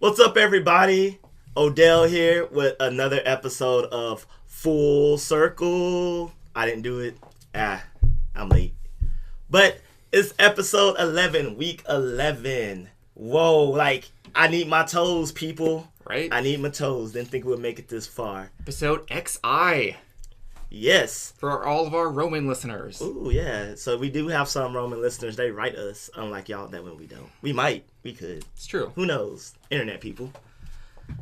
What's up, everybody? Odell here with another episode of Full Circle. I didn't do it. I'm late. But it's episode 11, week 11. Whoa, like, I need my toes, people. Right? I need my toes. Didn't think we'd make it this far. Episode XI. Yes. For all of our Roman listeners. Ooh, yeah. So we do have some Roman listeners. They write us, unlike y'all, that when we don't. We might. We could. It's true. Who knows? Internet people.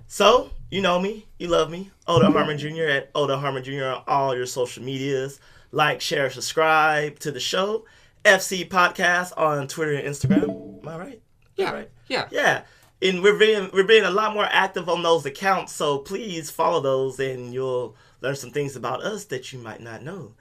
So, you know me. You love me. Odell Harmon Jr. at Odell Harmon Jr. on all your social medias. Like, share, subscribe to the show. FC Podcast on Twitter and Instagram. Am I right? Yeah. Right? Yeah. Yeah. And we're being a lot more active on those accounts, so please follow those and you'll learn some things about us that you might not know.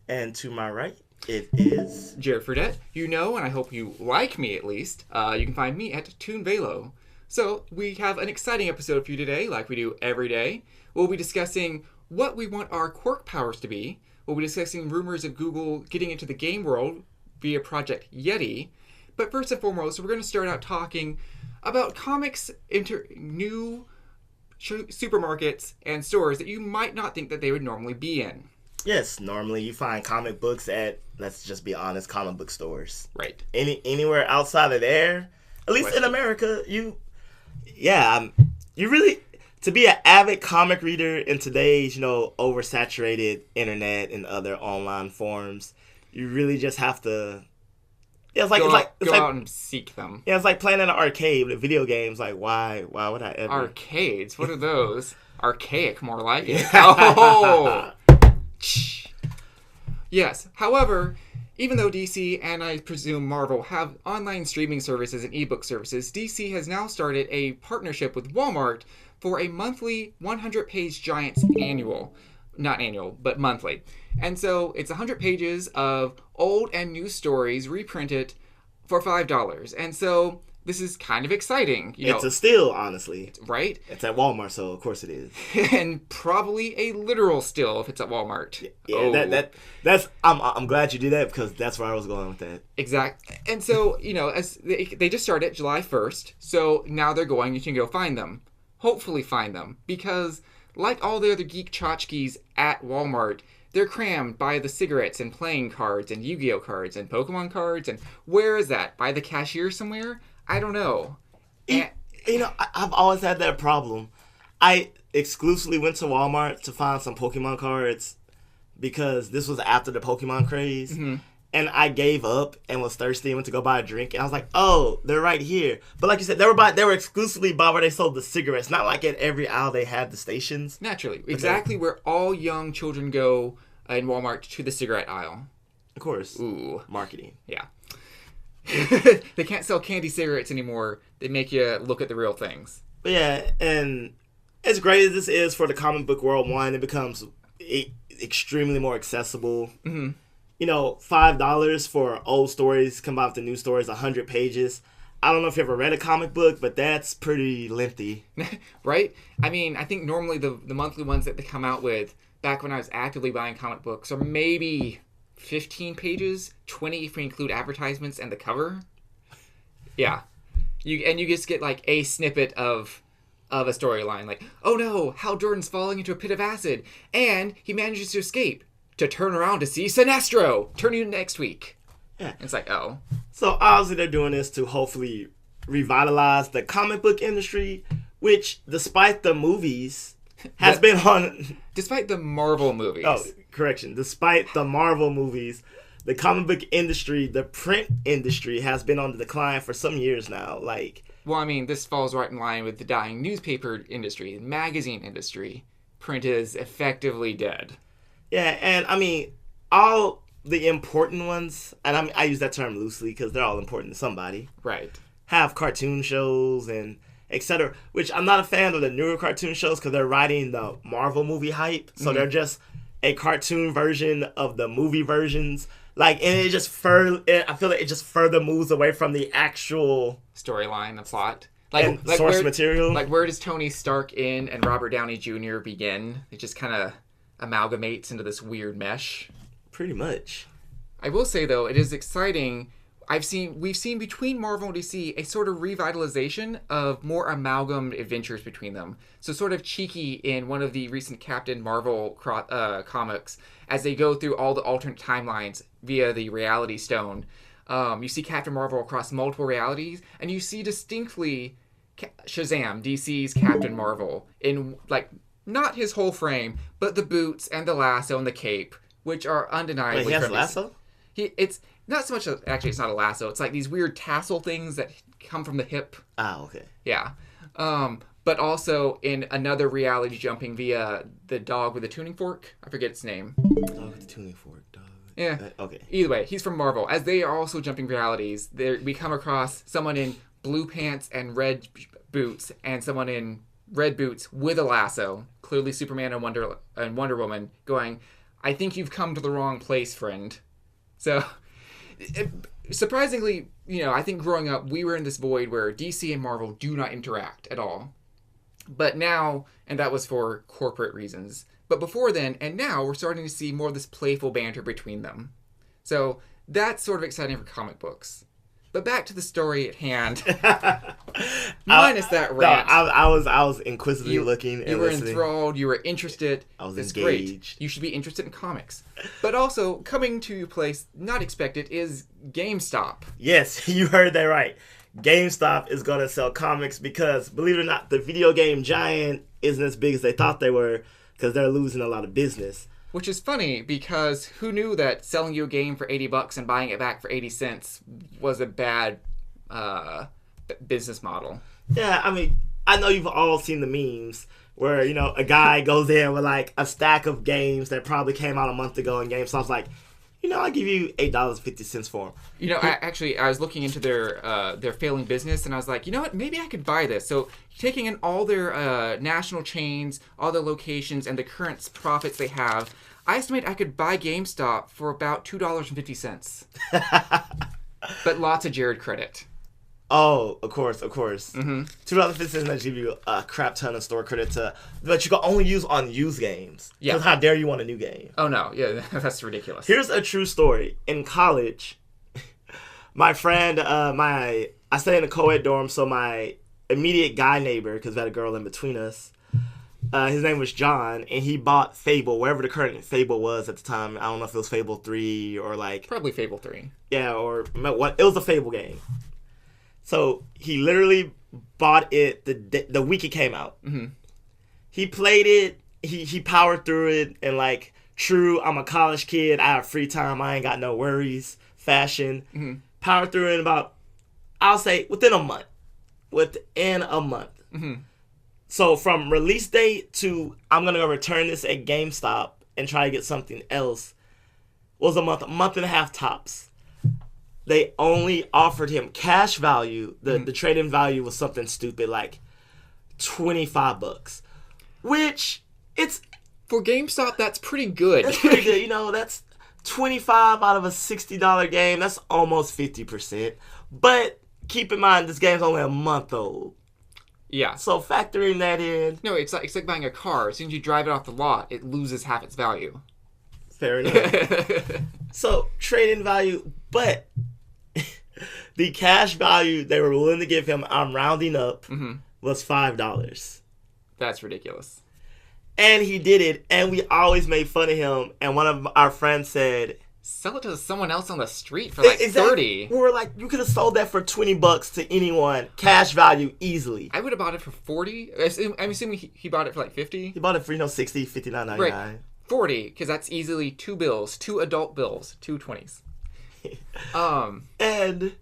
And to my right, it is Jared Fradette. You know, and I hope you like me at least. You can find me at Toon Velo. So, we have an exciting episode for you today, like we do every day. We'll be discussing what we want our quirk powers to be. We'll be discussing rumors of Google getting into the game world via Project Yeti. But first and foremost, we're going to start out talking about comics into new supermarkets and stores that you might not think that they would normally be in. Yes, normally you find comic books at, let's just be honest, comic book stores. Right. Anywhere outside of there, at least in America, you really, to be an avid comic reader in today's, oversaturated internet and other online forums, you really just have to. Yeah, it's go out and seek them. Yeah, it's like playing in an arcade with video games. Like, why would I ever? Arcades? What are those? Archaic, more like it. Oh! Yes. However, even though DC and I presume Marvel have online streaming services and ebook services, DC has now started a partnership with Walmart for a monthly 100-page Giants annual. Not annual, but monthly. And so it's 100 pages of old and new stories reprinted for $5. And so this is kind of exciting. It's a steal, honestly. Right? It's at Walmart, so of course it is. And probably a literal steal if it's at Walmart. Yeah, that's. I'm glad you did that because that's where I was going with that. Exactly. And so, as they just started July 1st, so now they're going, you can go find them. Hopefully find them. Because like all the other geek tchotchkes at Walmart, they're crammed by the cigarettes and playing cards and Yu-Gi-Oh cards and Pokemon cards. And where is that? By the cashier somewhere? I don't know. I've always had that problem. I exclusively went to Walmart to find some Pokemon cards because this was after the Pokemon craze. Mm-hmm. And I gave up and was thirsty and went to go buy a drink. And I was like, oh, they're right here. But like you said, they were exclusively by where they sold the cigarettes. Not like at every aisle they had the stations. Naturally. Exactly where all young children go in Walmart to the cigarette aisle. Of course. Ooh. Marketing. Yeah. They can't sell candy cigarettes anymore. They make you look at the real things. But yeah, and as great as this is for the comic book world, one, it becomes extremely more accessible. Mm-hmm. $5 for old stories combined with the new stories, 100 pages. I don't know if you ever read a comic book, but that's pretty lengthy. Right? I mean, I think normally the monthly ones that they come out with, back when I was actively buying comic books, are maybe 15 pages, 20 if we include advertisements and the cover. Yeah. You just get like a snippet of a storyline. Like, oh no, Hal Jordan's falling into a pit of acid, and he manages to escape. To turn around to see Sinestro. Turn you next week. Yeah. It's like, oh. So obviously they're doing this to hopefully revitalize the comic book industry, which, despite the movies, has been on... Despite the Marvel movies. Oh, correction. Despite the Marvel movies, the comic book industry, the print industry, has been on the decline for some years now. Well, I mean, this falls right in line with the dying newspaper industry, magazine industry. Print is effectively dead. Yeah, and I mean, all the important ones, and I use that term loosely because they're all important to somebody. Right. Have cartoon shows and etc. Which I'm not a fan of the newer cartoon shows because they're riding the Marvel movie hype. So they're just a cartoon version of the movie versions. And it just I feel like it just further moves away from the actual storyline, the plot. Source material. Like, where does Tony Stark and Robert Downey Jr. begin? It just kind of amalgamates into this weird mesh. Pretty much. I will say, though, it is exciting we've seen between Marvel and DC a sort of revitalization of more amalgam adventures between them. So sort of cheeky in one of the recent Captain Marvel comics, as they go through all the alternate timelines via the Reality Stone. You see Captain Marvel across multiple realities, and you see distinctly Shazam, DC's Captain Marvel, in like not his whole frame, but the boots and the lasso and the cape, which are undeniably. Wait, he has a lasso? It's not so much. Actually, it's not a lasso. It's like these weird tassel things that come from the hip. Ah, okay. Yeah. But also in another reality jumping via the dog with the tuning fork. I forget its name. Dog with the tuning fork. Dog. Yeah. Okay. Either way, he's from Marvel. As they are also jumping realities, we come across someone in blue pants and red boots, and someone in red boots with a lasso. Clearly, Superman and Wonder Woman going, "I think you've come to the wrong place, friend." So, surprisingly, I think growing up, we were in this void where DC and Marvel do not interact at all. But now, and that was for corporate reasons, but before then and now, we're starting to see more of this playful banter between them. So, that's sort of exciting for comic books. But back to the story at hand. Minus that rant. No, I was inquisitively looking and you were listening. Enthralled. You were interested. I was That's engaged. Great. You should be interested in comics. But also, coming to a place not expected is GameStop. Yes, you heard that right. GameStop is going to sell comics because, believe it or not, the video game giant isn't as big as they thought they were because they're losing a lot of business. Which is funny because who knew that selling you a game for $80 and buying it back for 80 cents was a bad business model. Yeah, I mean, I know you've all seen the memes where, a guy goes in with like a stack of games that probably came out a month ago and GameStop's like, I'll give you $8.50 for them. I was looking into their failing business, and I was like, you know what? Maybe I could buy this. So taking in all their national chains, all their locations, and the current profits they have, I estimate I could buy GameStop for about $2.50. But lots of Jared credit. Oh, of course. Mm-hmm. $2.50 that give you a crap ton of store credit but you can only use on used games. Yeah. Because how dare you want a new game? Oh no, yeah, that's ridiculous. Here's a true story. In college, my friend, I stay in a co-ed dorm, so my immediate guy neighbor, because we had a girl in between us, his name was John, and he bought Fable, wherever the current Fable was at the time. I don't know if it was Fable 3 or like... Probably Fable 3. Yeah, or what? It was a Fable game. So he literally bought it the week it came out. Mm-hmm. He played it. He powered through it, and like, true, I'm a college kid. I have free time. I ain't got no worries. Fashion. Mm-hmm. Powered through it in about, I'll say, within a month. Mm-hmm. So from release date to I'm gonna go return this at GameStop and try to get something else was a month and a half tops. They only offered him cash value. The trade-in value was something stupid like $25, which it's for GameStop. That's pretty good. That's pretty good. That's $25 out of a $60 game. That's almost 50%. But keep in mind, this game's only a month old. Yeah. So factoring that in. No, it's like buying a car. As soon as you drive it off the lot, it loses half its value. Fair enough. So trade-in value, but the cash value they were willing to give him, I'm rounding up, was $5. That's ridiculous. And he did it, and we always made fun of him. And one of our friends said, "Sell it to someone else on the street for like $30." We were like, you could have sold that for $20 to anyone, cash value easily. I would have bought it for $40. I'm assuming he bought it for like $50. He bought it for $60, $59.99. Right. $40, because that's easily two adult bills, two 20s. And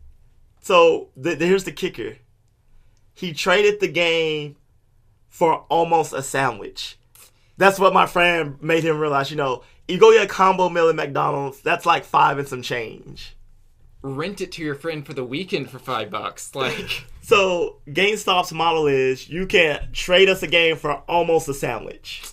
so here's the kicker. He traded the game for almost a sandwich. That's what my friend made him realize. You go get a combo meal at McDonald's, that's like $5 and some change. Rent it to your friend for the weekend for $5. Like, so GameStop's model is you can trade us a game for almost a sandwich.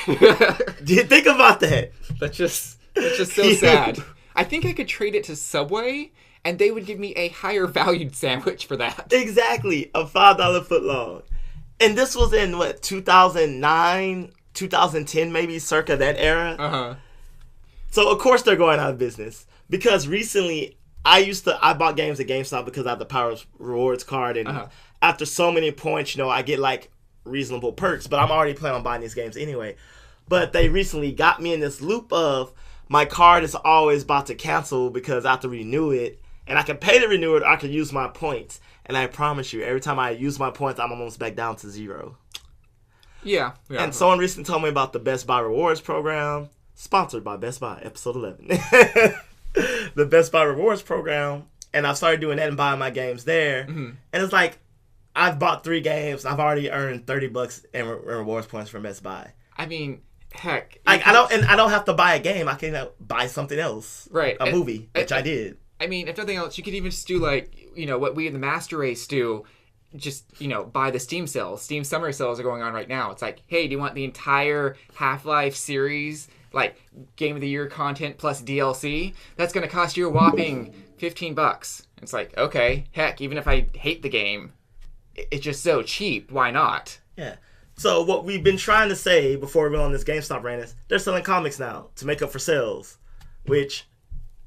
Do you think about that? That's just so sad. I think I could trade it to Subway, and they would give me a higher valued sandwich for that. Exactly, a $5 footlong. And this was in, 2009, 2010 maybe, circa that era? Uh-huh. So, of course, they're going out of business. Because recently, I bought games at GameStop because I have the Power Rewards card, and after so many points, I get like reasonable perks. But I'm already planning on buying these games anyway. But they recently got me in this loop of my card is always about to cancel because I have to renew it, and I can pay to renew it, or I can use my points. And I promise you, every time I use my points, I'm almost back down to 0. Yeah. And someone recently told me about the Best Buy Rewards program, sponsored by Best Buy, episode 11. The Best Buy Rewards program, and I've started doing that and buying my games there. And it's like, I've bought 3 games, and I've already earned $30 in rewards points from Best Buy. I mean, heck. I don't have to buy a game. I can buy something else. Right. A movie, which I did. I mean, if nothing else, you could even just do like, what we in the Master Race do. Just, buy the Steam sales. Steam summer sales are going on right now. It's like, hey, do you want the entire Half-Life series, like Game of the Year content plus DLC? That's going to cost you a whopping $15. It's like, okay, heck, even if I hate the game, it's just so cheap. Why not? Yeah. So what we've been trying to say before we went on this GameStop rant is they're selling comics now to make up for sales, which...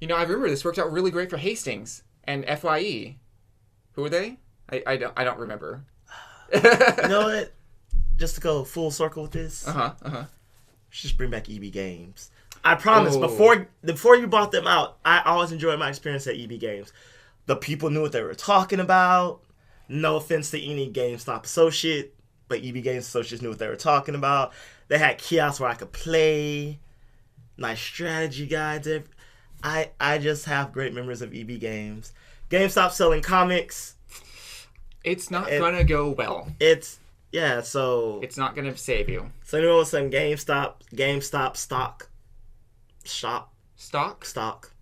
I remember this worked out really great for Hastings and FYE. Who are they? I don't remember. You know what? Just to go full circle with this. Just bring back EB Games. I promise. Before you bought them out, I always enjoyed my experience at EB Games. The people knew what they were talking about. No offense to any GameStop associate, but EB Games associates knew what they were talking about. They had kiosks where I could play. Nice strategy guides. I just have great memories of EB Games. GameStop selling comics. It's not gonna go well. So... It's not gonna save you. So anyone with some GameStop stock? Shop? Stock.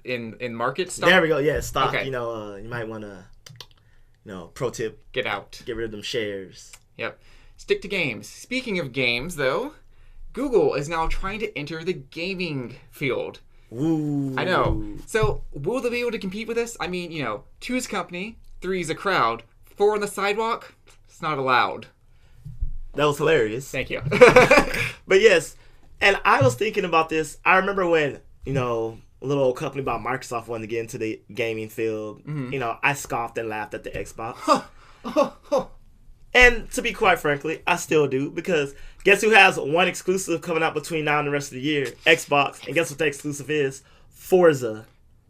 In market stock? There we go, yeah, stock. Okay. You might want to, pro tip. Get out. Get rid of them shares. Yep. Stick to games. Speaking of games, though, Google is now trying to enter the gaming field. Ooh. I know. So, will they be able to compete with this? I mean, 2 is company, 3 is a crowd, 4 on the sidewalk, it's not allowed. That was hilarious. Thank you. But yes, and I was thinking about this. I remember when, a little old company about Microsoft wanted to get into the gaming field. I scoffed and laughed at the Xbox. And to be quite frankly, I still do, because guess who has one exclusive coming out between now and the rest of the year? Xbox. And guess what the exclusive is? Forza.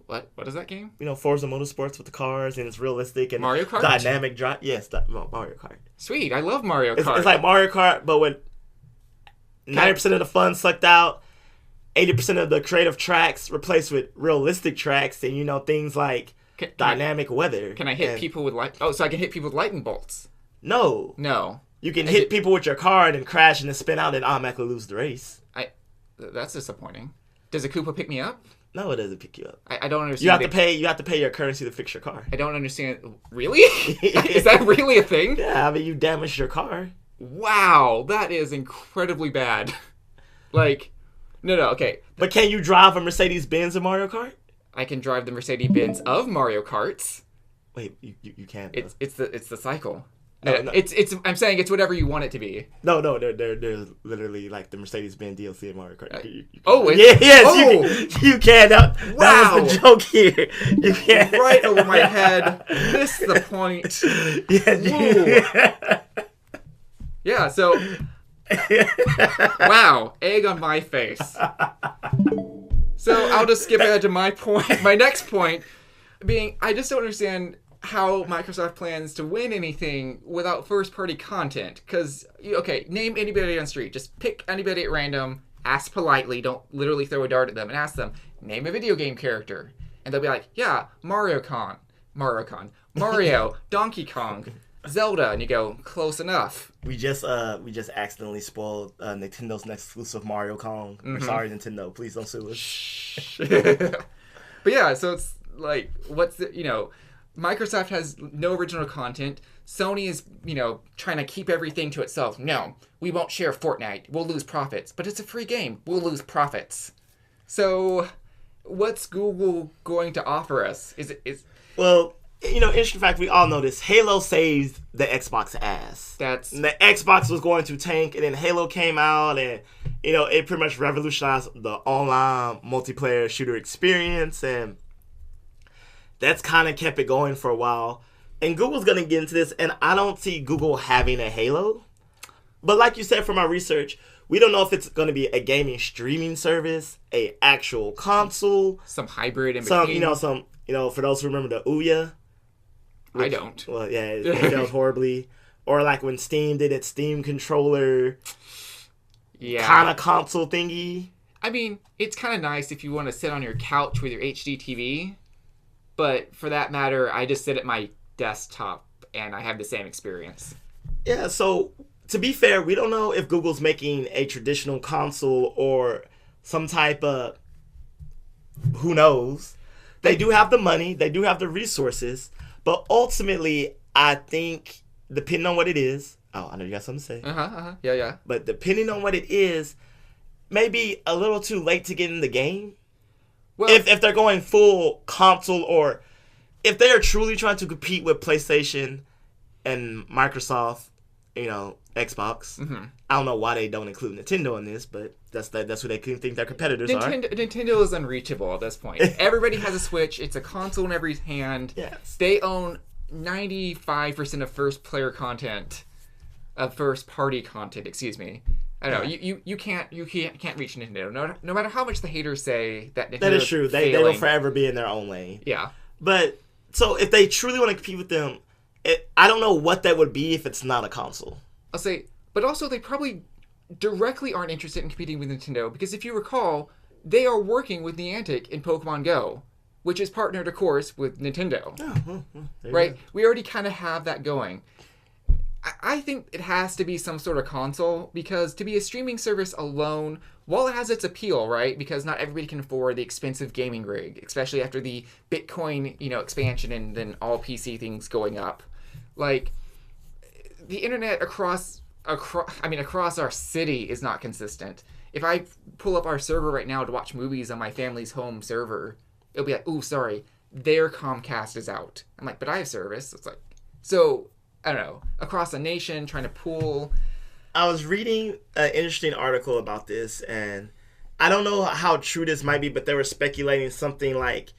What is that game? Forza Motorsports with the cars, and it's realistic and Mario Kart? Dynamic drive. Yes, Mario Kart. Sweet, I love Mario Kart. It's like Mario Kart, but with 90% of the fun sucked out, 80% of the creative tracks replaced with realistic tracks, and things like dynamic weather. Can I hit people with so I can hit people with lightning bolts? No. You can hit people with your car and then crash and then spin out and automatically lose the race. That's disappointing. Does a Koopa pick me up? No, it doesn't pick you up. I don't understand. You have to pay your currency to fix your car. I don't understand. Really? Is that really a thing? Yeah, you damaged your car. Wow, that is incredibly bad. No, okay. But can you drive a Mercedes-Benz in Mario Kart? I can drive the Mercedes-Benz of Mario Karts. Wait, you can't. It's the cycle. No. I'm saying it's whatever you want it to be. No, they're literally like the Mercedes-Benz DLC in Mario Kart. Yes, you can. That was the joke here. You can't. Right over my head. Missed the point. Yeah. So. Wow, egg on my face. So I'll just skip ahead to my point. My next point being, I just don't understand how Microsoft plans to win anything without first-party content. Because, name anybody on the street. Just pick anybody at random, ask politely, don't literally throw a dart at them, and ask them, name a video game character. And they'll be like, yeah, Mario, Donkey Kong, Zelda. And you go, close enough. We just accidentally spoiled Nintendo's next exclusive Mario Kong. We're sorry, Nintendo. Please don't sue us. But yeah, so it's like, Microsoft has no original content. Sony is, trying to keep everything to itself. No, we won't share Fortnite. We'll lose profits. But it's a free game. We'll lose profits. So, what's Google going to offer us? Well, interesting fact, we all know this. Halo saved the Xbox ass. And the Xbox was going to tank, and then Halo came out, and, it pretty much revolutionized the online multiplayer shooter experience, and that's kind of kept it going for a while. And Google's going to get into this, and I don't see Google having a Halo. But like you said from my research, we don't know if it's going to be a gaming streaming service, a actual console, some hybrid in between. For those who remember the Ouya. I don't. Well, yeah, it failed horribly. Or like when Steam did its Steam controller kind of console thingy. I mean, it's kind of nice if you want to sit on your couch with your HD TV. But for that matter, I just sit at my desktop and I have the same experience. Yeah, so to be fair, we don't know if Google's making a traditional console or some type of... Who knows? They do have the money. They do have the resources. But ultimately, I think, depending on what it is... Oh, I know you got something to say. Yeah. But depending on what it is, maybe a little too late to get in the game. Well, if they're going full console, or if they are truly trying to compete with PlayStation and Microsoft, Xbox. Mm-hmm. I don't know why they don't include Nintendo in this, but that's who they think their competitors are. Nintendo is unreachable at this point. Everybody has a Switch. It's a console in every hand. Yes. They own 95% of first-party content. Excuse me. I don't know. You can't reach Nintendo. No matter how much the haters say that Nintendo. That is true. They will forever be in their own lane. Yeah. But so if they truly want to compete with them, I don't know what that would be if it's not a console. I'll say, but also they probably directly aren't interested in competing with Nintendo because if you recall, they are working with Niantic in Pokemon Go, which is partnered, of course, with Nintendo. Right? We already kind of have that going. I think it has to be some sort of console because to be a streaming service alone, while it has its appeal, right? Because not everybody can afford the expensive gaming rig, especially after the Bitcoin, expansion and then all PC things going up. Like, the internet across our city is not consistent. If I pull up our server right now to watch movies on my family's home server, it'll be like, ooh, sorry, their Comcast is out. I'm like, but I have service. It's like, so, I don't know, across the nation, trying to pool. I was reading an interesting article about this, and I don't know how true this might be, but they were speculating something like,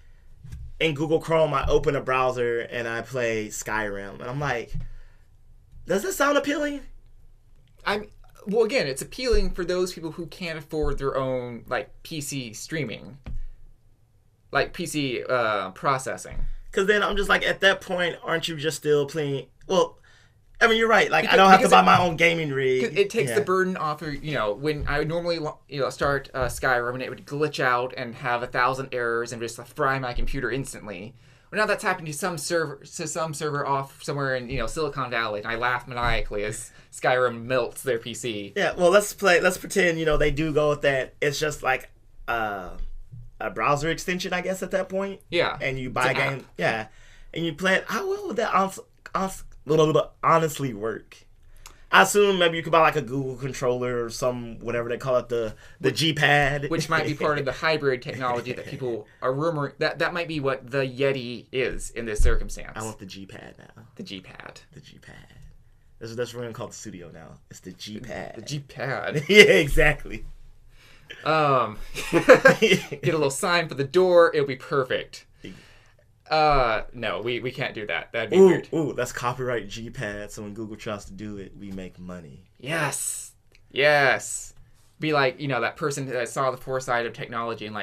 in Google Chrome, I open a browser and I play Skyrim. And I'm like, does that sound appealing? Well, again, it's appealing for those people who can't afford their own, PC streaming. PC processing. Because then I'm just like, at that point, aren't you just still playing... Well, I mean, you're right. I don't have to buy my own gaming rig. It takes the burden off of, when I would normally, start Skyrim and it would glitch out and have 1,000 errors and just fry my computer instantly. Well, now that's happened to some server off somewhere in, Silicon Valley, and I laugh maniacally as Skyrim melts their PC. Yeah, well, let's pretend, they do go with that. It's just like a browser extension, I guess, at that point. Yeah. And you buy a game. Yeah. And you play it. How well would that honestly work? I assume maybe you could buy a Google controller or some, whatever they call it, the G-pad. Which might be part of the hybrid technology that people are rumoring. That might be what the Yeti is in this circumstance. I want the G-pad now. The G-pad. The G-pad. That's what we're going to call the studio now. It's the G-pad. The G-pad. Yeah, exactly. Get a little sign for the door. It'll be perfect. No, we can't do that. That'd be weird. Ooh, that's copyright G-pad. So when Google tries to do it, we make money. Yes. Be like, that person that saw the foresight of technology and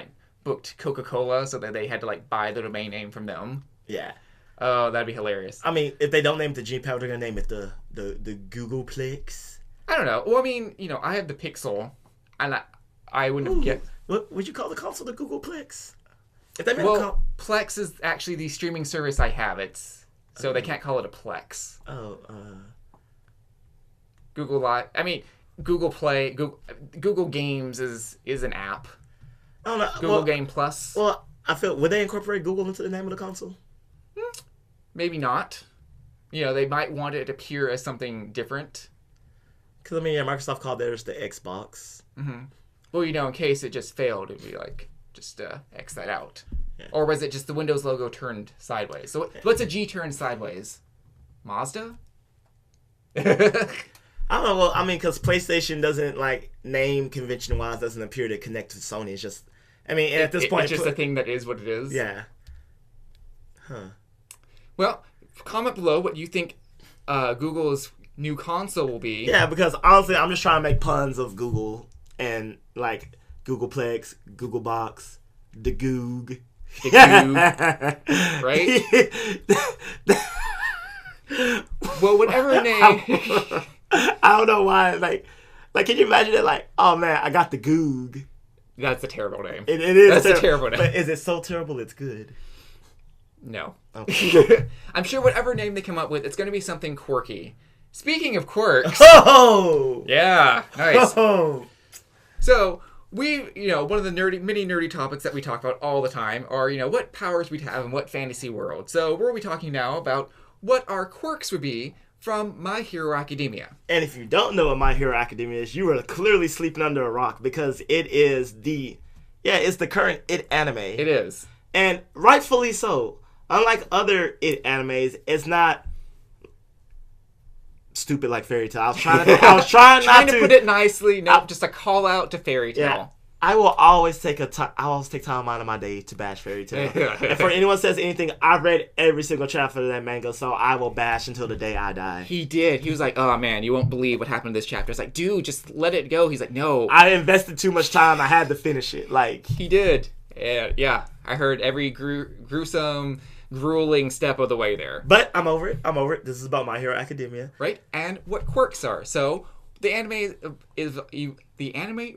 booked Coca-Cola so that they had to buy the domain name from them. Yeah. Oh, that'd be hilarious. I mean, if they don't name it the G-pad, they're gonna name it the Googleplex. I don't know. Well, I mean, I have the Pixel, and I wouldn't get. What would you call the console the Googleplex? Plex is actually the streaming service I have. So they can't call it a Plex. Google Live. I mean, Google Play. Google Games is an app. I don't know. Google Game Plus. Well, I feel would they incorporate Google into the name of the console? Maybe not. They might want it to appear as something different. Because Microsoft called theirs the Xbox. Mm-hmm. Well, in case it just failed, it'd be just X that out. Yeah. Or was it just the Windows logo turned sideways? So what's a G turned sideways? Mazda? I don't know. Well, because PlayStation doesn't name convention wise doesn't appear to connect to Sony. It's just, at this point, it's just a thing that is what it is. Yeah. Huh. Well, comment below what you think Google's new console will be. Yeah, because honestly, I'm just trying to make puns of Google and like Googleplex, Googlebox, the Goog. The Goog. Right? Well, whatever name. I don't know why. Like, can you imagine it? Like, oh man, I got the Goog. That's a terrible name. It is. That's a terrible name. But is it so terrible it's good? No. Okay. I'm sure whatever name they come up with, it's going to be something quirky. Speaking of quirks. Oh! Yeah, nice. Oh! So, one of the many nerdy topics that we talk about all the time are, what powers we'd have in what fantasy world. So, we're be talking now about what our quirks would be from My Hero Academia. And if you don't know what My Hero Academia is, you are clearly sleeping under a rock because it is it's the current IT anime. It is. And rightfully so. Unlike other IT animes, it's not stupid like Fairy Tail. I was trying not to put it nicely. No, just a call out to Fairy Tail. Yeah, I will always take time out of my day to bash Fairy Tail. And for anyone says anything, I've read every single chapter of that manga, so I will bash until the day I die. He did. He was like, "Oh man, you won't believe what happened in this chapter." It's like, dude, just let it go. He's like, "No." I invested too much time. I had to finish it. Like he did. Yeah, I heard every gruesome, grueling step of the way there. But I'm over it. This is about My Hero Academia, right? And what quirks are. So the anime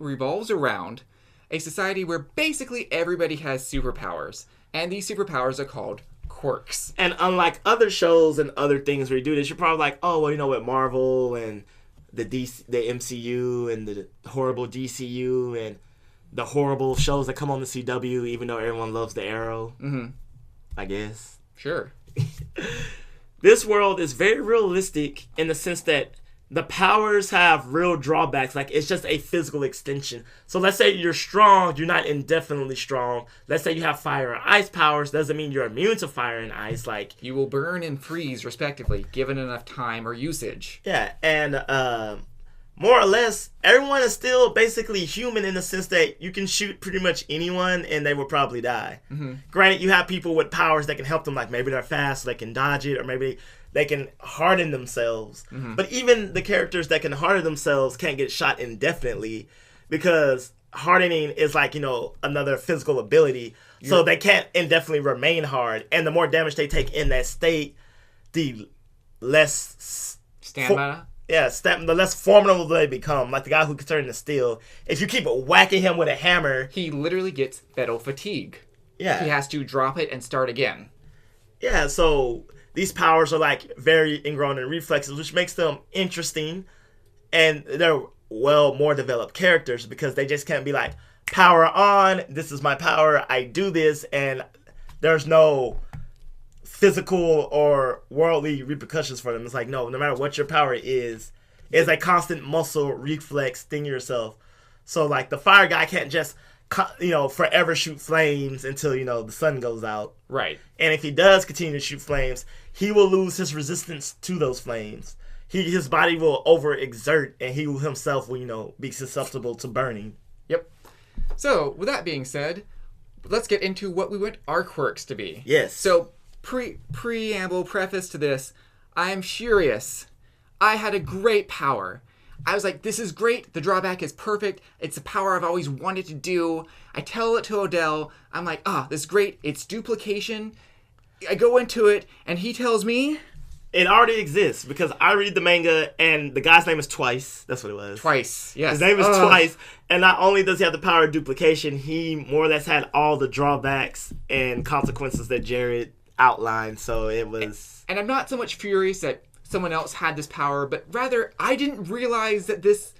revolves around a society where basically everybody has superpowers, and these superpowers are called quirks. And unlike other shows and other things where you do this, you're probably like, oh well, with Marvel and the MCU and the horrible DCU and the horrible shows that come on the CW, even though everyone loves the Arrow. Mm-hmm. I guess. Sure. This world is very realistic in the sense that the powers have real drawbacks. Like, it's just a physical extension. So let's say you're strong, you're not indefinitely strong. Let's say you have fire or ice powers, doesn't mean you're immune to fire and ice. Like, you will burn and freeze, respectively, given enough time or usage. Yeah, and more or less, everyone is still basically human in the sense that you can shoot pretty much anyone and they will probably die. Mm-hmm. Granted, you have people with powers that can help them, like maybe they're fast, so they can dodge it, or maybe they can harden themselves. Mm-hmm. But even the characters that can harden themselves can't get shot indefinitely because hardening is like, another physical ability. So they can't indefinitely remain hard. And the more damage they take in that state, the less stamina. The less formidable they become. Like the guy who can turn into steel. If you keep whacking him with a hammer, he literally gets fatal fatigue. Yeah. He has to drop it and start again. Yeah, so these powers are like very ingrown in reflexes, which makes them interesting. And they're more developed characters because they just can't be like, power on, this is my power, I do this, and there's no physical or worldly repercussions for them. It's like, no matter what your power is, it's a constant muscle reflex thing yourself. So like the fire guy can't just forever shoot flames until the sun goes out. Right. And if he does continue to shoot flames, he will lose his resistance to those flames. His body will overexert, and he himself will be susceptible to burning. Yep. So with that being said, let's get into what we want our quirks to be. Yes. So preamble preface to this, I'm furious. I had a great power. I was like, this is great. The drawback is perfect. It's a power I've always wanted to do. I tell it to Odell. I'm like, this is great. It's duplication. I go into it, and he tells me it already exists because I read the manga, and the guy's name is Twice. That's what it was. Twice, yes. His name is Twice, and not only does he have the power of duplication, he more or less had all the drawbacks and consequences that Jared outlined, so it was... And I'm not so much furious that someone else had this power, but rather, I didn't realize that this,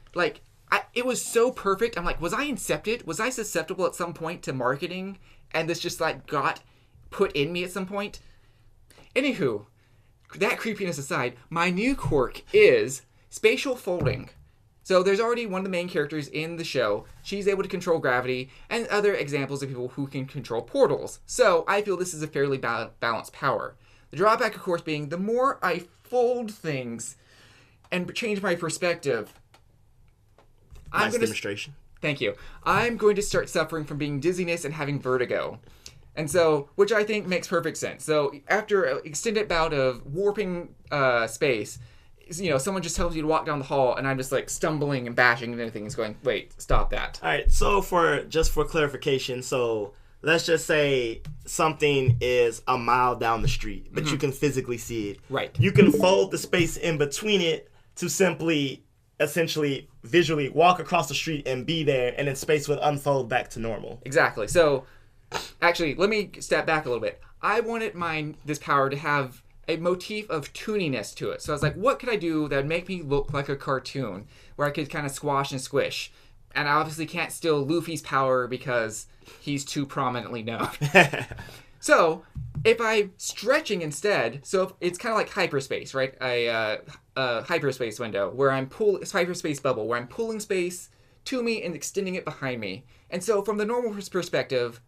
it was so perfect. I'm like, was I incepted? Was I susceptible at some point to marketing? And this just, got put in me at some point? Anywho, that creepiness aside, my new quirk is spatial folding. So there's already one of the main characters in the show. She's able to control gravity, and other examples of people who can control portals. So I feel this is a fairly balanced power. The drawback, of course, being the more I fold things and change my perspective, Nice demonstration. Thank you. I'm going to start suffering from being dizziness and having vertigo. And so, which I think makes perfect sense. So after an extended bout of warping space, someone just tells you to walk down the hall, and I'm just like stumbling and bashing into things, going, "Wait, stop that!" All right. So for clarification, so let's just say something is a mile down the street, but you can physically see it. Right. You can fold the space in between it to simply, essentially, visually walk across the street and be there, and then space would unfold back to normal. Exactly. So, actually, let me step back a little bit. I wanted this power to have a motif of tooniness to it. So I was like, what could I do that would make me look like a cartoon, where I could kind of squash and squish? And I obviously can't steal Luffy's power because he's too prominently known. So, if I'm stretching instead, so it's kind of like hyperspace, right? A hyperspace window, where hyperspace bubble, where I'm pulling space to me and extending it behind me. And so, from the normal perspective,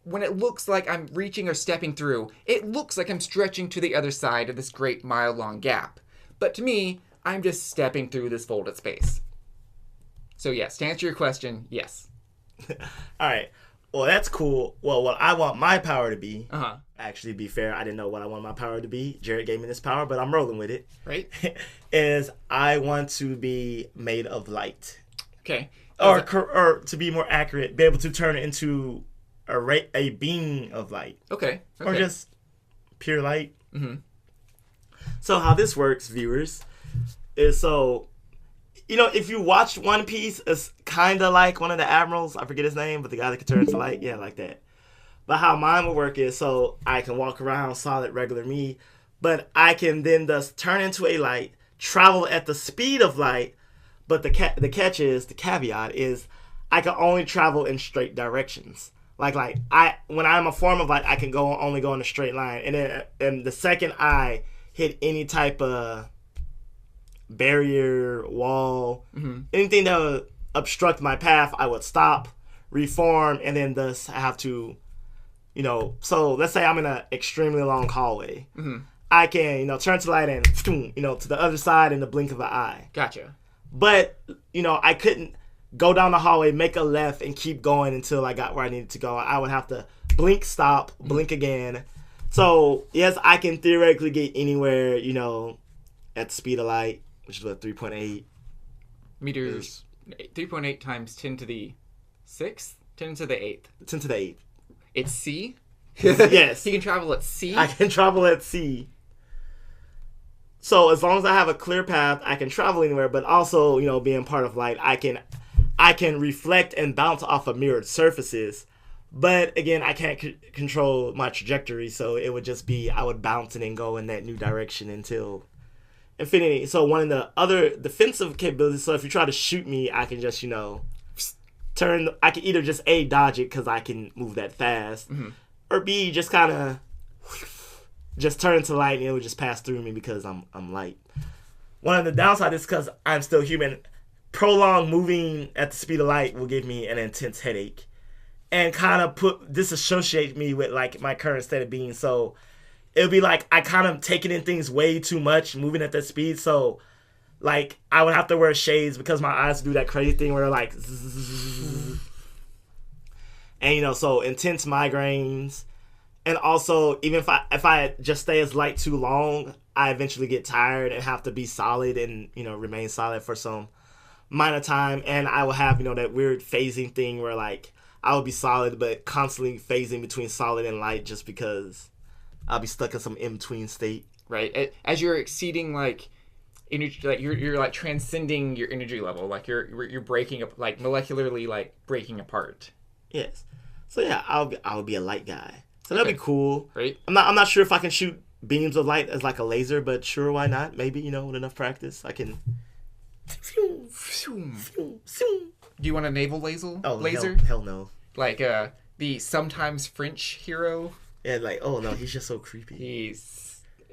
when it looks like I'm reaching or stepping through, it looks like I'm stretching to the other side of this great mile-long gap. But to me, I'm just stepping through this folded space. So yes, to answer your question, yes. All right. Well, that's cool. Well, what I want my power to be, Uh-huh. actually, to be fair, I didn't know what I want my power to be. Jared gave me this power, but I'm rolling with it. Right? Is I want to be made of light. Okay. Or to be more accurate, be able to turn it into a being of light. Okay. Or just pure light. Mm-hmm. So how this works, viewers, is if you watched One Piece, it's kind of like one of the admirals. I forget his name, but the guy that can turn into light. Yeah, like that. But how mine would work is, so I can walk around solid, regular me, but I can then thus turn into a light, travel at the speed of light, but the caveat is, I can only travel in straight directions. When I'm a form of light, I can only go in a straight line. And the second I hit any type of barrier, wall, anything that would obstruct my path, I would stop, reform, and then thus have to, so let's say I'm in an extremely long hallway. Mm-hmm. I can, turn to light and, to the other side in the blink of an eye. Gotcha. But, I couldn't go down the hallway, make a left, and keep going until I got where I needed to go. I would have to blink, stop, blink again. So, yes, I can theoretically get anywhere, at the speed of light, which is what, 3.8 meters. 3.8 times 10 to the 6th? 10 to the 8th. 10 to the 8th. It's C? Yes. He can travel at sea? I can travel at sea. So, as long as I have a clear path, I can travel anywhere, but also, being part of light, I can reflect and bounce off of mirrored surfaces. But again, I can't control my trajectory, so it would just be I would bounce and then go in that new direction until infinity. So one of the other defensive capabilities, so if you try to shoot me, I can just, turn. I can either just A, dodge it because I can move that fast, or B, just kind of just turn to light and it would just pass through me because I'm light. One of the downsides is because I'm still human. Prolonged moving at the speed of light will give me an intense headache and kind of disassociate me with my current state of being. So it'll be like I kind of taking in things way too much moving at that speed. So I would have to wear shades because my eyes do that crazy thing where they're zzz. And so intense migraines. And also, even if I just stay as light too long, I eventually get tired and have to be solid and remain solid for some amount of time, and I will have that weird phasing thing where I will be solid but constantly phasing between solid and light just because I'll be stuck in some in between state. Right, as you're exceeding energy, you're transcending your energy level, you're breaking up, molecularly breaking apart. Yes, so yeah, I'll be a light guy. So that'd be cool. Right. I'm not sure if I can shoot beams of light as a laser, but sure, why not? Maybe with enough practice I can. Do you want a naval laser? Hell no. The sometimes French hero? Yeah, oh no, he's just so creepy.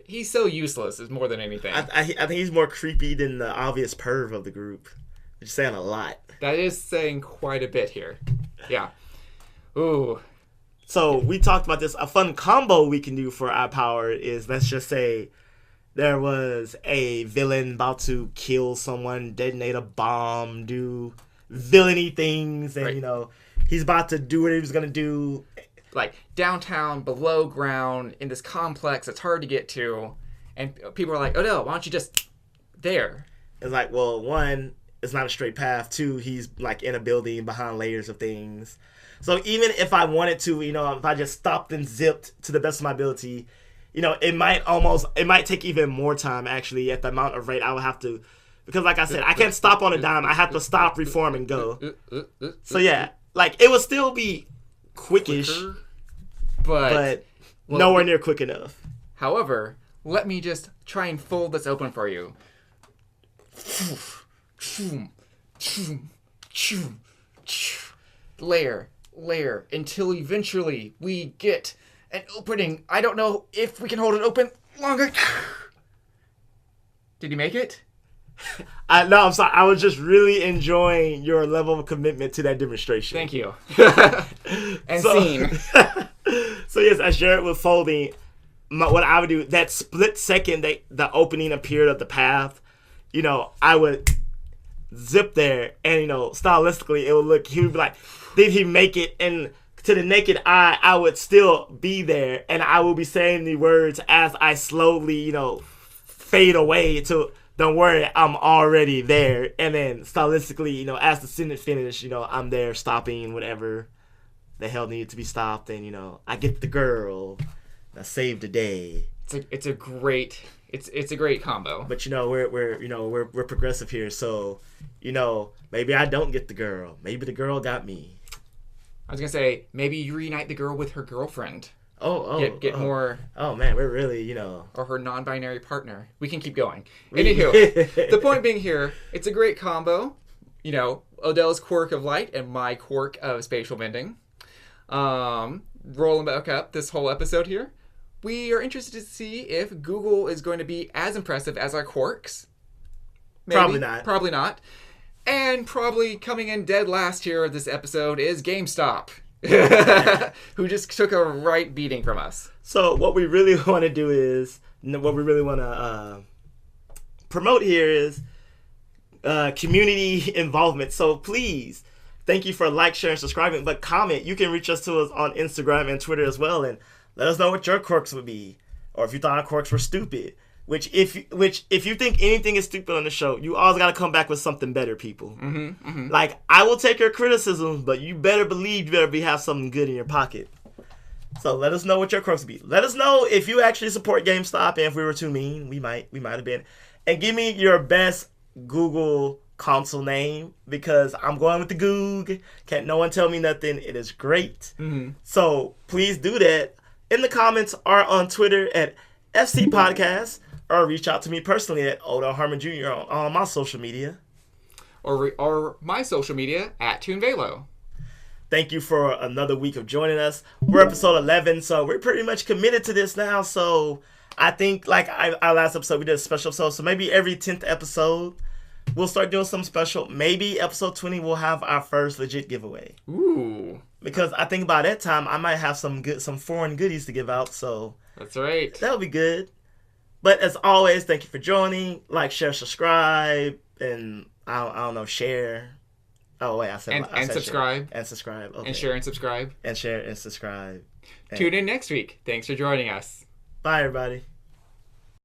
He's so useless is more than anything. I think he's more creepy than the obvious perv of the group. Which is saying a lot. That is saying quite a bit here. Yeah. Ooh. So we talked about this. A fun combo we can do for our power is, let's just say there was a villain about to kill someone, detonate a bomb, do villainy things, and right. He's about to do what he was gonna do. like downtown, below ground, in this complex that's hard to get to, and people are like, Odell, why don't you just there? It's like, well, one, it's not a straight path. Two, he's like in a building behind layers of things. So even if I wanted to, if I just stopped and zipped to the best of my ability, it might take even more time actually at the amount of rate I would have to, because like I said, I can't stop on a dime. I have to stop, reform, and go. So yeah, like it would still be quickish, but nowhere near quick enough. However, let me just try and fold this open for you. Layer, until eventually we get an opening. I don't know if we can hold it open longer. Did you make it? No, I'm sorry. I was just really enjoying your level of commitment to that demonstration. Thank you. And scene. So yes, as Jared was folding, what I would do, that split second the opening appeared of the path, I would zip there, and stylistically it would look. He would be like, did he make it? And to the naked eye, I would still be there, and I will be saying the words as I slowly, fade away to. Don't worry, I'm already there. And then stylistically, as the sentence finished, I'm there stopping whatever the hell needed to be stopped, and I get the girl. I saved the day. It's a great combo. But we're progressive here, so maybe I don't get the girl. Maybe the girl got me. I was gonna say maybe you reunite the girl with her girlfriend. Get more. Oh man, we're really or her non-binary partner. We can keep going. Anywho, the point being here, it's a great combo. Odell's quirk of light and my quirk of spatial bending. Rolling back up this whole episode here, we are interested to see if Google is going to be as impressive as our quirks. Maybe. Probably not. And probably coming in dead last here of this episode is GameStop. Who just took a right beating from us. So what we really want to do is, what we really want to promote here is community involvement. So please, thank you for sharing, subscribing, but comment. You can reach us on Instagram and Twitter as well, and let us know what your quirks would be, or if you thought our quirks were stupid. Which if you think anything is stupid on the show, you always got to come back with something better, people. Like, I will take your criticisms, but you better believe you have something good in your pocket. So let us know what your quirks would be. Let us know if you actually support GameStop, and if we were too mean, we might have been. And give me your best Google console name, because I'm going with the Goog. Can't no one tell me nothing. It is great. So please do that in the comments or on Twitter at FC Podcast. Or reach out to me personally at Odell Harmon Jr. on my social media. Or my social media at ToonVelo. Thank you for another week of joining us. We're episode 11, so we're pretty much committed to this now. So I think, like our last episode, we did a special episode. So maybe every 10th episode, we'll start doing something special. Maybe episode 20, we'll have our first legit giveaway. Ooh. Because I think by that time, I might have some foreign goodies to give out. So that's right. That'll be good. But as always, thank you for joining. Like, share, subscribe, and I don't know, share. Oh wait, I said subscribe. Share. And subscribe. Okay. And share and subscribe. And share and subscribe. Tune in next week. Thanks for joining us. Bye, everybody.